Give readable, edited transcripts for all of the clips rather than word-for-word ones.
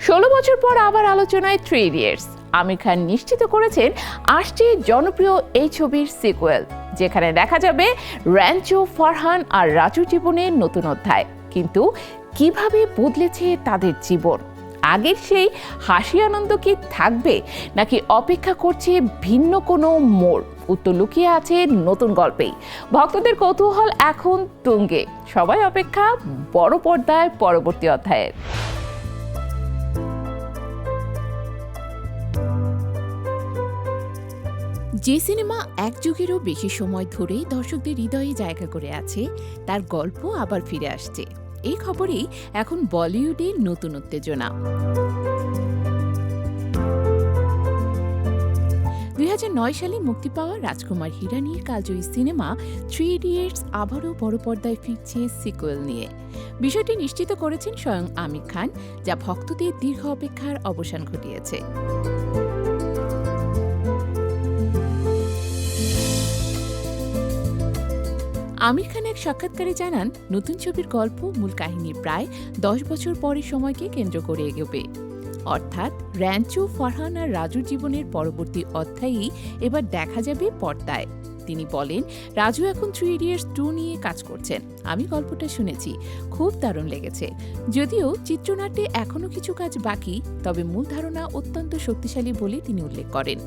16 বছর পর আবার আলোচনায় 3 ইডিয়টস। আমির খান নিশ্চিত করেছেন আসছে জনপ্রিয় এই ছবির সিকুয়েল, যেখানে দেখা যাবে র্যাঞ্চো, ফারহান আর রাজুর জীবনের নতুন অধ্যায়। কিন্তু কিভাবে বদলেছে তাদের জীবন? আগের সেই হাসি আনন্দ কি থাকবে, নাকি অপেক্ষা করছে ভিন্ন কোনো মোড়? উত্তর লুকিয়ে আছে নতুন গল্পেই। ভক্তদের কৌতূহল এখন তুঙ্গে, সবাই অপেক্ষা বড় পর্দায় পরবর্তী অধ্যায়ের। যে সিনেমা এক যুগেরও বেশি সময় ধরেই দর্শকদের হৃদয়ে জায়গা করে আছে, তার গল্প আবার ফিরে আসছে। এই খবরেই এখন বলিউডে নতুন উত্তেজনা। 2009 সালে মুক্তি পাওয়া রাজকুমার হিরানির কালজয়ী সিনেমা 3 ইডিয়টস আবারও বড় পর্দায় ফিরছে সিকুয়েল নিয়ে। বিষয়টি নিশ্চিত করেছেন স্বয়ং আমির খান, যা ভক্তদের দীর্ঘ অপেক্ষার অবসান ঘটিয়েছে। আমির খান এক সাক্ষাৎকারে জানান, নতুন ছবির গল্প মূল কাহিনীর প্রায় 10 বছর পরের সময়কে কেন্দ্র করে এগোবে। অর্থাৎ র্যাঞ্চো, ফারহান আর রাজুর জীবনের পরবর্তী অধ্যায়ই এবার দেখা যাবে পর্দায়। তিনি বলেন, রাজু এখন 3 ইডিয়টস 2 নিয়ে কাজ করছেন। আমি গল্পটা শুনেছি, খুব দারুণ লেগেছে। যদিও চিত্রনাট্যে এখনও কিছু কাজ বাকি, তবে মূল ধারণা অত্যন্ত শক্তিশালী বলে তিনি উল্লেখ করেন।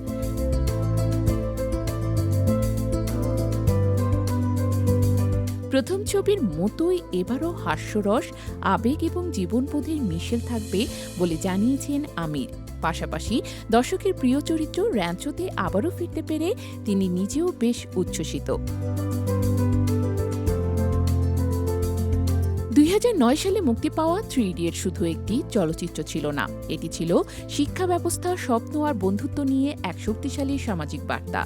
প্রথম ছবির মতোই এবারও হাস্যরস, আবেগ এবং জীবনবোধের মিশেল থাকবে বলে জানিয়েছেন আমির। পাশাপাশি দর্শকের প্রিয় চরিত্র র্যাঞ্চোতে আবারও ফিরতে পেরে তিনি নিজেও বেশ উচ্ছ্বসিত। 2009 সালে মুক্তি পাওয়া 3 ইডিয়টস শুধু একটি চলচ্চিত্র ছিল না, এটি ছিল শিক্ষা ব্যবস্থা, স্বপ্ন আর বন্ধুত্ব নিয়ে এক শক্তিশালী সামাজিক বার্তা।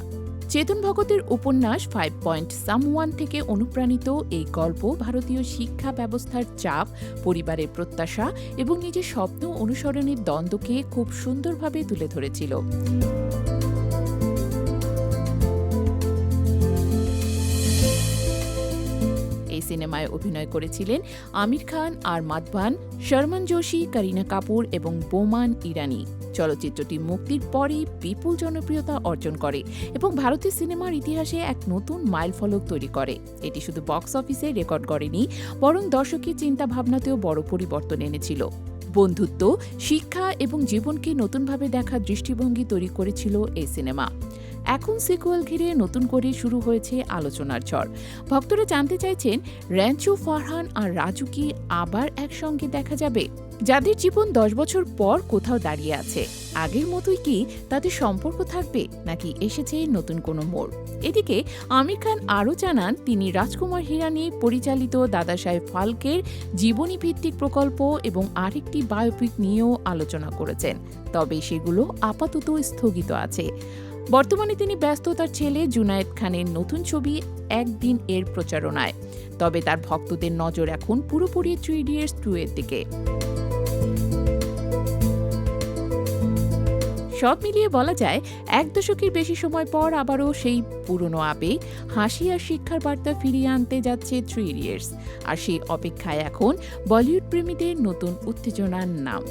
চেতন ভগতের উপন্যাস 5 পয়েন্ট সামওয়ান থেকে অনুপ্রাণিত এই গল্প ভারতীয় শিক্ষা ব্যবস্থার চাপ, পরিবারের প্রত্যাশা এবং নিজের স্বপ্ন অনুসরণের দ্বন্দ্বকে খুব সুন্দরভাবে তুলে ধরেছিল। এই সিনেমায় অভিনয় করেছিলেন আমির খান, আর মাধবান, শর্মন যোশী, করিনা কাপুর এবং বোমান ইরানি। চলচ্চিত্রটি মুক্তির পরেই বিপুল জনপ্রিয়তা অর্জন করে এবং ভারতীয় সিনেমার ইতিহাসে এক নতুন মাইলফলক তৈরি করে। এটি শুধু বক্স অফিসে রেকর্ড করেনি, বরং দর্শকের চিন্তাভাবনাতেও বড় পরিবর্তন এনেছিল। বন্ধুত্ব, শিক্ষা এবং জীবনকে নতুনভাবে দেখার দৃষ্টিভঙ্গি তৈরি করেছিল এই সিনেমা। এখন সিকুয়েল ঘিরে নতুন করে শুরু হয়েছে আলোচনার ঝড়। ভক্তরা জানতে চাইছেন, র্যাঞ্চো, ফারহান আর রাজু কি আবার একসঙ্গে দেখা যাবে? যাদের জীবন 10 বছর পর কোথাও দাঁড়িয়ে আছে, আগের মতোই কি তাদের সম্পর্ক থাকবে, নাকি এসেছে নতুন কোনো মোড়? এদিকে আমির খান আরও জানান, তিনি রাজকুমার হিরানি পরিচালিত দাদা সাহেব ফালকের জীবনী ভিত্তিক প্রকল্প এবং আরেকটি বায়োপিক নিয়েও আলোচনা করেছেন, তবে সেগুলো আপাতত স্থগিত আছে। বর্তমানে তিনি ব্যস্ত তার ছেলে জুনায়েদ খানের নতুন ছবি একদিন এর প্রচারণায়। তবে তার ভক্তদের নজর এখন পুরোপুরি 3 ইডিয়টস 2 এর দিকে। সব মিলিয়ে বলা যায়, 1 দশকের বেশি সময় পর আবারও সেই পুরনো আবেগ, হাসি আর শিক্ষার বার্তা ফিরিয়ে আনতে যাচ্ছে 3 ইডিয়টস। আর সেই অপেক্ষায় এখন বলিউড প্রেমীদের নতুন উত্তেজনার নাম।